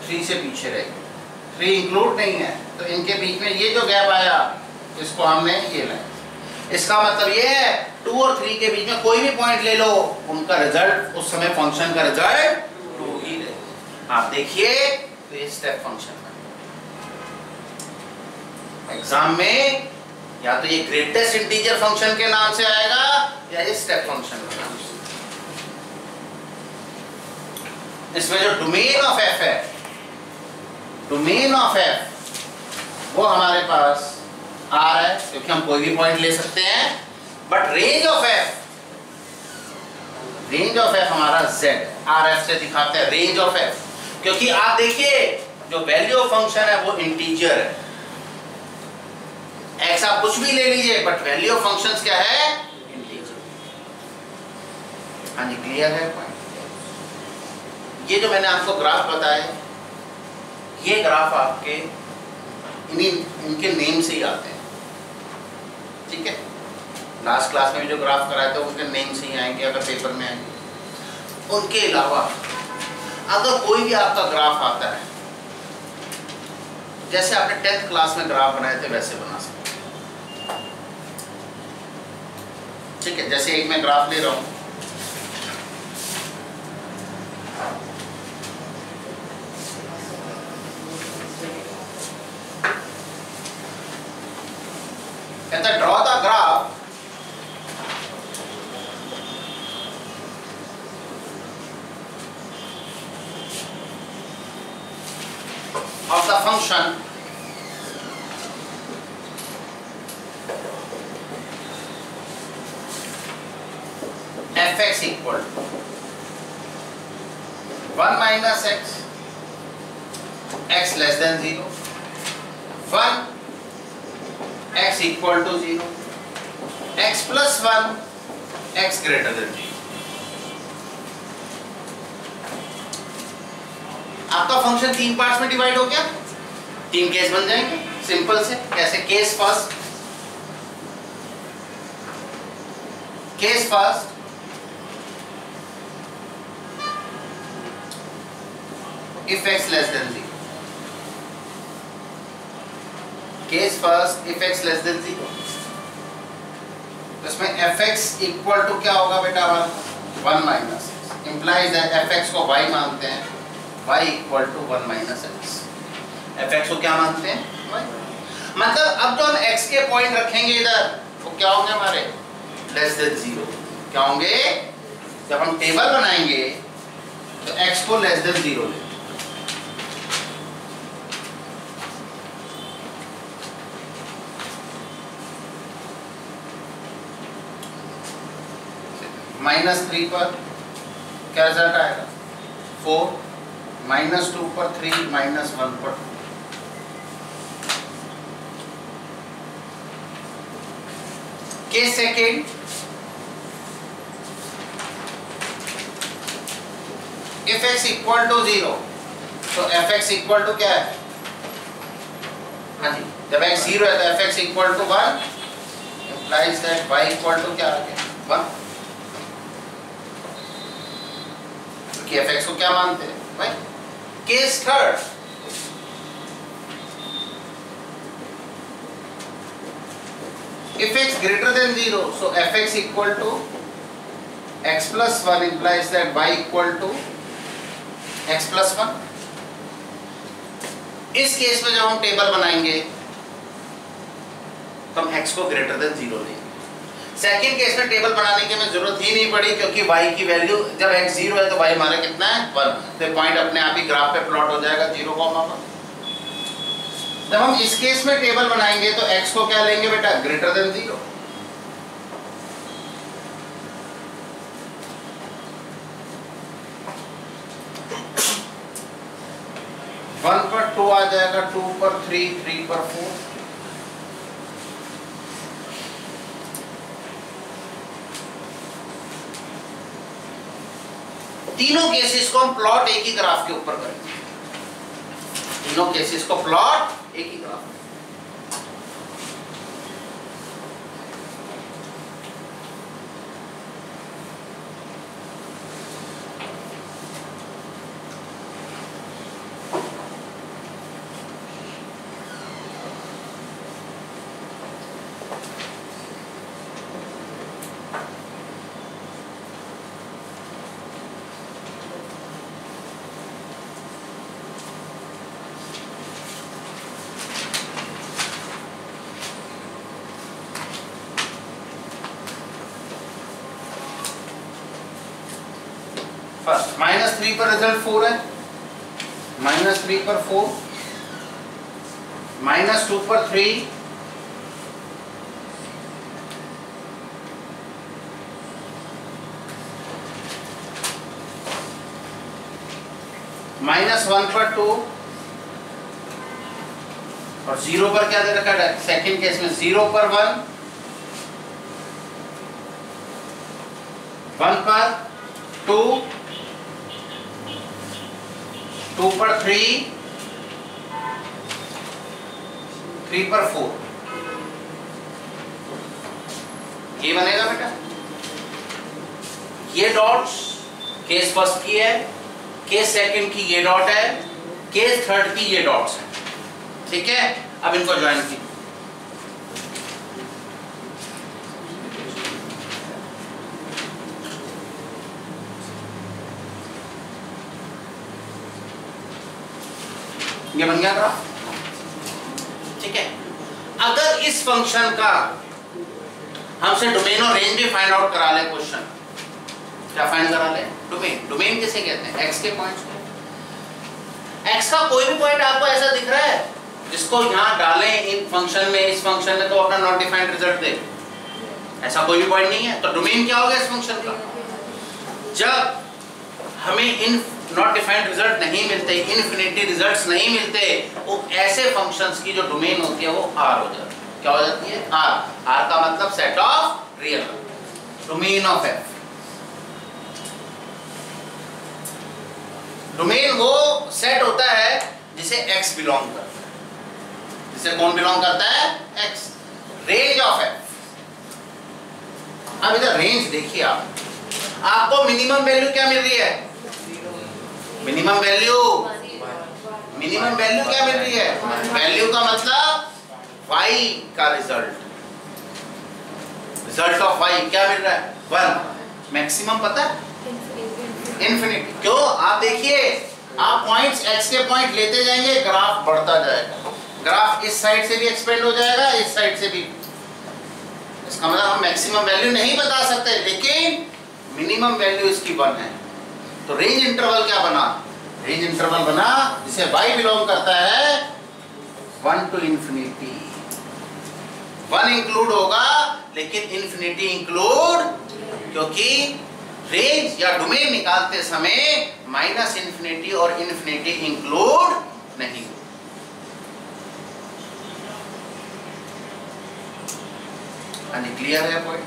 3 से पीछे रहेगी, 3 इंक्लूड नहीं है, तो इनके बीच में ये जो गैप आया इसको हमने ये लाया। इसका मतलब ये है 2 और 3 के बीच में कोई भी पॉइंट ले लो, उनका रिजल्ट उस समय फंक्शन का रिजल्ट 2 ही रहेगा। आप देखिए तो ये स्टेप फंक्शन एग्जाम में या तो ये ग्रेटेस्ट इंटीजर फंक्शन के नाम से आएगा या ये स्टेप फंक्शन के नाम से। इसमें जो डोमेन ऑफ एफ है, डोमेन ऑफ एफ वो हमारे पास आर है, क्योंकि हम कोई भी पॉइंट ले सकते हैं, but range of F, range of F हमारा जेड, आर एफ से दिखाते हैं रेंज ऑफ एफ, क्योंकि आप देखिए जो वैल्यू ऑफ फंक्शन है वो इंटीजर है। एक्स आप कुछ भी ले लीजिए बट वैल्यू ऑफ फंक्शंस क्या है, इंटीजर। हाँ जी, क्लियर है पॉइंट। ये जो मैंने आपको ग्राफ बताए, ये ग्राफ आपके इनके नेम से ही आते हैं, ठीक है। लास्ट क्लास में भी जो ग्राफ कराए थे उनके नेम से ही आएंगे अगर पेपर में आएंगे। उनके अलावा अगर कोई भी आपका ग्राफ आता है, जैसे आपने 10th क्लास में ग्राफ बनाए थे वैसे बना सकते, ठीक है। जैसे एक मैं ग्राफ ले रहा हूं, कहता है draw the graph of the function fx equal to 1 minus x, x less than 0, 1 x equal to 0, x plus 1, x greater than 0। आपका फंक्शन 3 पार्ट्स में डिवाइड हो गया, 3 केस बन जाएंगे सिंपल से। कैसे? Case first, case first if x less than 0, case first if x less than 0, तो इसमें fx इक्वल टू क्या होगा बेटा, 1 minus x, implies that fx को y मानते हैं, y equal to 1 minus x. fx को क्या मानते हैं, y। मतलब अब जो हम x के पॉइंट रखेंगे इधर, वो क्या होंगे हमारे, लेस देन 0। क्या होंगे, जब हम टेबल बनाएंगे तो x को लेस देन 0 लेंगे। -3 पर क्या रिजल्ट आएगा, 4, -2 पर 3, -1 पर 2। Case second, if x equal to 0, तो fx इक्वल टू क्या है, हाँ जी, जब x 0 है तो fx equal to 1, implies that y equal to क्या आ गया, 1। कि fx को क्या मानते हैं, भाई। Case third, if x greater than 0, so fx equal to x plus 1 implies that y equal to x plus 1। इस केस में जब हम टेबल बनाएंगे तो हम x को ग्रेटर देन 0 लेंगे। सेकेंड केस में टेबल बनाने की हमें जरूरत ही नहीं पड़ी, क्योंकि y की वैल्यू जब x 0 है तो y हमारा कितना है, 1। तो पॉइंट अपने आप ही ग्राफ पे प्लॉट हो जाएगा 0, 1। जब हम इस केस में टेबल बनाएंगे तो x को क्या लेंगे बेटा, ग्रेटर देन 0। वन पर 2 आ जाएगा, 2 पर 3, 3 पर 4। तीनों केसेस को हम प्लॉट एक ही ग्राफ के ऊपर करेंगे, तीनों केसेस को प्लॉट एक ही ग्राफ। -3 पर रिजल्ट 4 है, -3 पर 4, -2 पर 3, -1 पर 2 और 0 पर क्या दे रखा है सेकंड केस में, 0 पर 1, 1 पर 2, 2 पर 3, 3 पर 4। ये बनेगा बेटा, ये डॉट्स केस फर्स्ट की है, केस सेकंड की ये डॉट है, केस थर्ड की ये डॉट्स है। ठीक है, अब इनको ज्वाइन की, ये बन गया ग्राफ। ठीक है, अगर इस फंक्शन का हमसे डोमेन और रेंज भी फाइंड आउट करा ले क्वेश्चन, क्या फाइंड करा ले? डोमेन। डोमेन किसे कहते हैं? एक्स के पॉइंट्स को। एक्स का कोई भी पॉइंट आपको ऐसा दिख रहा है जिसको यहाँ डालें इन फंक्शन में, इस फंक्शन में, तो अपना नॉट डिफाइंड रिजल्ट दे, ऐसा कोई भी पॉइंट नहीं है। तो डोमेन क्या होगा इस फंक्शन का? जब हमें इन नॉट डिफाइंड रिजल्ट नहीं मिलते, इनफिनिटी रिजल्ट्स नहीं मिलते, वो ऐसे फंक्शंस की जो डोमेन होती है वो आर हो जाती है। क्या हो जाती है? आर। आर का मतलब set of real number, domain of F. Domain वो सेट होता है जिसे एक्स बिलोंग करता है। जिसे कौन बिलोंग करता है? एक्स। Range of F. अब इधर रेंज देखिए आप, आपको मिनिमम वैल्यू क्या मिल रही है? मिनिमम वैल्यू क्या मिल रही है? वैल्यू का मतलब y का रिजल्ट, रिजल्ट ऑफ y क्या मिल रहा है? 1। मैक्सिमम पता है? इनफिनिटी। क्यों? आप देखिए, आप पॉइंट्स x के पॉइंट लेते जाएंगे, ग्राफ बढ़ता जाएगा, ग्राफ इस साइड से भी एक्सपेंड हो जाएगा, इस साइड से भी। इसका मतलब हम मैक्सिमम वैल्यू नहीं बता सकते, लेकिन मिनिमम वैल्यू इसकी 1 है। तो रेंज इंटरवल क्या बना? रेंज इंटरवल बना जिसे y बिलोंग करता है 1 टू इंफिनिटी। 1 इंक्लूड होगा लेकिन इंफिनिटी इंक्लूड, क्योंकि रेंज या डोमेन निकालते समय माइनस इंफिनिटी और इंफिनिटी इंक्लूड नहीं। क्लियर है पॉइंट?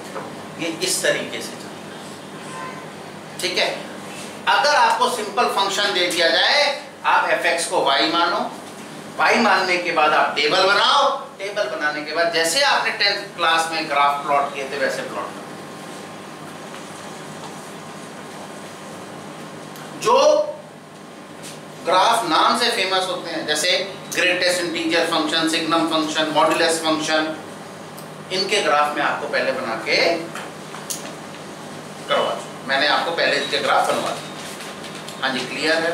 ये इस तरीके से चलता है। ठीक है, अगर आपको सिंपल फंक्शन दे दिया जाए, आप fx को y मानो, y मानने के बाद आप टेबल बनाओ, टेबल बनाने के बाद जैसे आपने 10th क्लास में ग्राफ प्लॉट किए थे वैसे प्लॉट करो। जो ग्राफ नाम से फेमस होते हैं, जैसे greatest integer function, signum function, modulus function, इनके ग्राफ में आपको पहले बना के करवा दूं। मैंने आपको पहले इसके ग्राफ बनवा दिए। हाँ जी, क्लियर है?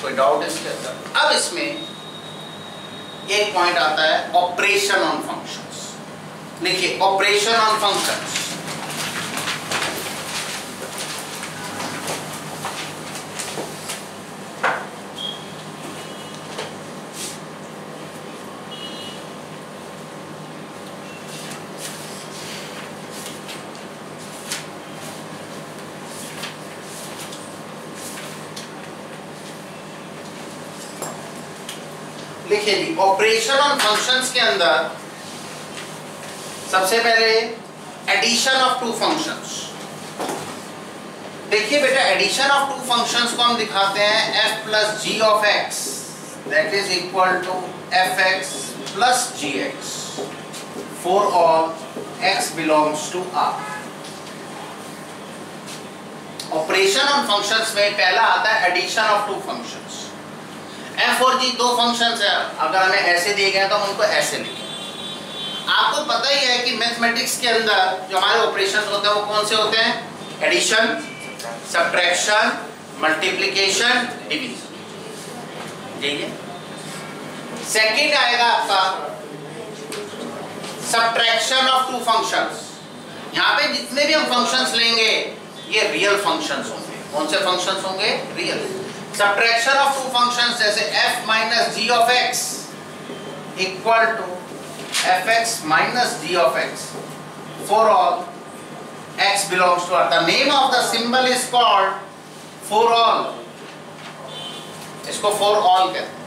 कोई डाउट इसके अंदर? अब इसमें एक पॉइंट आता है ऑपरेशन ऑन फंक्शंस। देखिए, ऑपरेशन ऑन फंक्शंस, लिखिए जी, ऑपरेशन ऑन फंक्शंस के अंदर सबसे पहले एडिशन ऑफ टू फंक्शंस। देखिए बेटा, एडिशन ऑफ टू फंक्शंस को हम दिखाते हैं f plus G of x that is equal to f x plus G x for all x belongs to r। Operation on functions में पहला आता है addition of two functions. f और g दो फंक्शंस है, अगर हमें ऐसे दिए गए तो हम उनको ऐसे लिखें। आपको पता ही है कि मैथमेटिक्स के अंदर जो हमारे ऑपरेशंस होते हैं वो कौन से होते हैं? Addition, subtraction, multiplication, division. यही है। सेकंड आएगा आपका सब्ट्रैक्शन ऑफ टू फंक्शंस। यहाँ पे जितने भी हम फंक्शंस लेंगे ये रियल फंक्शंस होंगे। कौन से फंक्शंस होंगे? Real. Subtraction of two functions जैसे f minus g of x equal to fx minus g of x for all x belongs to R. The name of the symbol is called for all. इसको for all कहते हैं।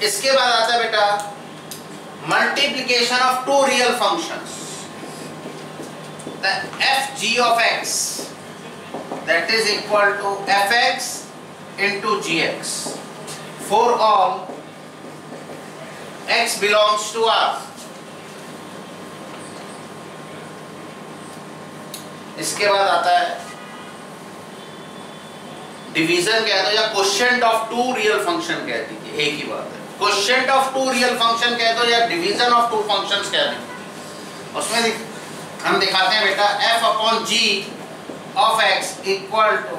इसके बाद आता है बेटा multiplication of two real functions. The fg of x that is equal to fx into gx for all x belongs to R. इसके बाद आता है डिवीजन कह दो या quotient of two real function कह दीजिए, एक ही बात है। Quotient of two real function कह दो या डिवीजन ऑफ टू फंक्शंस कह दो। उसमें हम दिखाते हैं बेटा f upon g of x equal to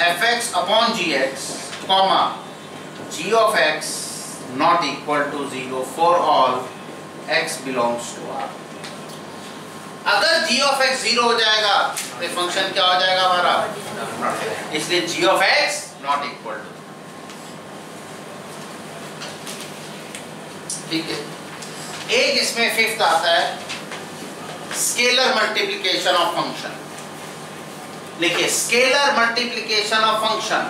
fx upon gx comma g of x not equal to 0 for all x belongs to R। अगर g ऑफ x 0 हो जाएगा तो फंक्शन क्या हो जाएगा हमारा? इसलिए g of x not equal to. ठीक है। एक इसमें फिफ्थ आता है स्केलर मल्टीप्लिकेशन ऑफ फंक्शन। लिखिए scalar multiplication of function.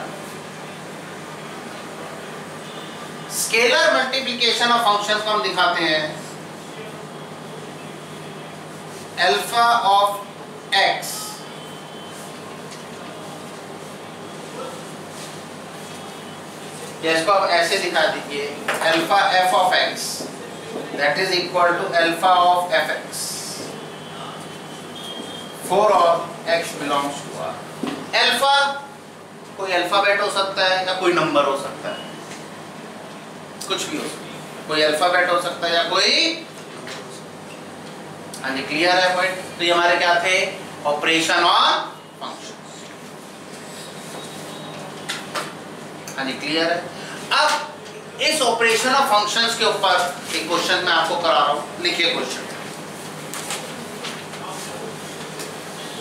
Scalar multiplication of function को हम दिखाते हैं अल्फा ऑफ x इसको आप ऐसे दिखा दीजिए alpha f of x that is equal to alpha of fx for all x belongs to R. Alpha कोई अल्फाबेट हो सकता है या कोई नंबर हो सकता है, कुछ भी हो सकता है। कोई अल्फाबेट हो सकता है या कोई। हाँ जी, क्लियर है पॉइंट? तो ये हमारे क्या थे? Operation on functions. हाँ जी, क्लियर है। अब इस ऑपरेशन ऑफ फंक्शंस के ऊपर एक क्वेश्चन मैं आपको करा रहा हूं। लिखिए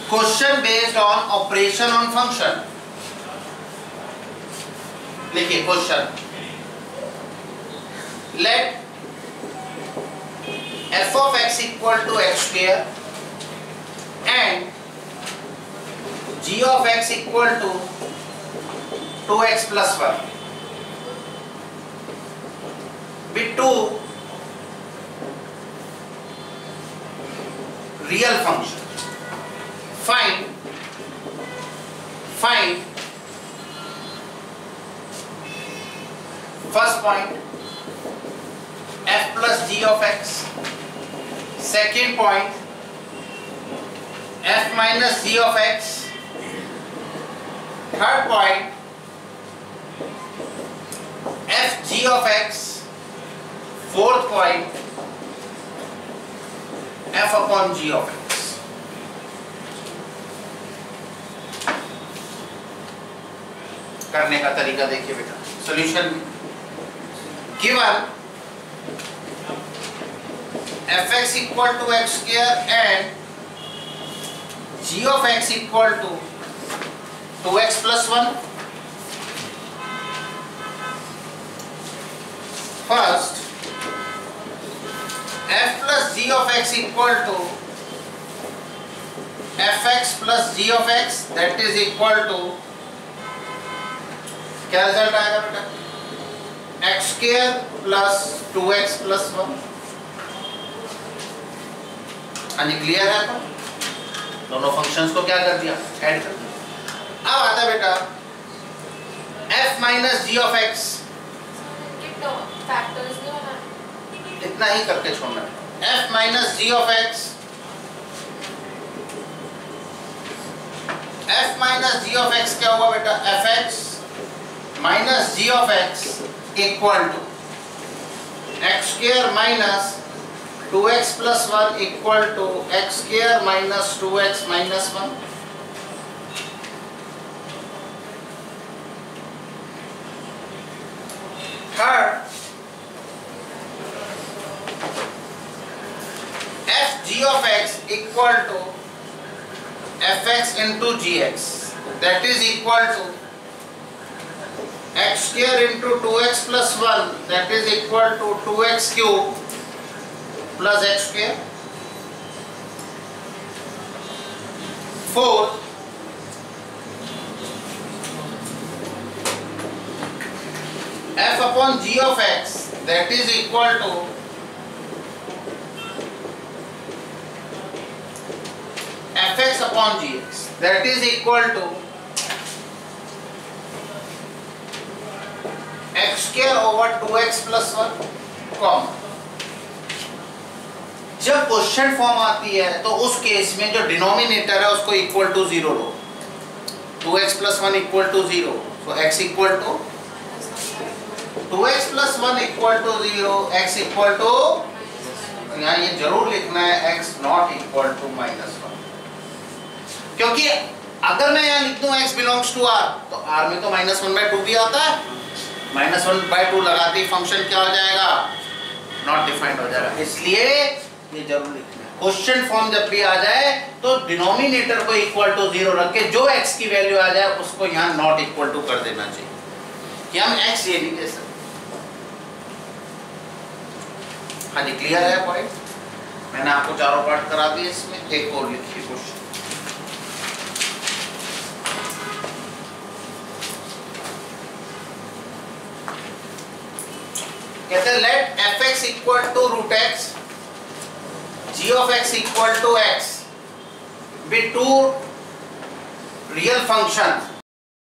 question based on operation on function. लिखिए question let f of x equal to x square and g of x equal to 2x plus 1 with two real functions. Find first point f plus g of x, second point f minus g of x, third point f g of x, fourth point f upon g of x. करने का तरीका देखिए बेटा। Solution given fx equal to x square and g of x equal to 2x plus 1. First, f plus g of x equal to fx plus g of x, that is equal to क्या result आएगा बेटा? x square plus 2x plus 1। हाँ जी, clear है? तो दोनों functions को क्या कर दिया? ऐड कर दिया। अब आता है बेटा f minus G of x, इतना ही करके छोड़ना है। f minus G of x, f minus G of x क्या होगा बेटा? fx minus G of x equal to x square minus 2x plus 1 equal to x square minus 2x minus 1. Third, f g of x equal to fx into gx, that is equal to x square into 2x plus 1, that is equal to 2x cube plus x square. Fourth, f upon g of x, that is equal to fx upon gx, that is equal to x square over 2x plus 1 common. जब question form आती है तो उस case में जो denominator है उसको equal to 0 लो, 2x plus 1 equal to 0, so x equal to 2x plus 1 equal to 0, x equal to, यहाँ ये जरूर लिखना है x नॉट इक्वल टू -1, क्योंकि अगर मैं यहाँ लिख दूं x बिलोंग्स टू r तो r में तो -1/2 भी आता है, -1/2 लगाते ही फंक्शन क्या हो जाएगा, नॉट डिफाइंड हो जाएगा, इसलिए ये जरूर लिखना है। क्वेश्चन फॉर्म जब भी आ जाए तो डिनोमिनेटर को इक्वल टू 0 रख के जो x की वैल्यू आ जाए उसको यहाँ नॉट इक्वल टू कर देना चाहिए कि हम x ये नहीं दे सकते। हाँ जी, क्लियर है पॉइंट? मैंने आपको चारों पार्ट करा दिए, इसमें एक और लिखिए क्वेश्चन। कहते हैं let fx equal to root x, g of x equal to x be two real function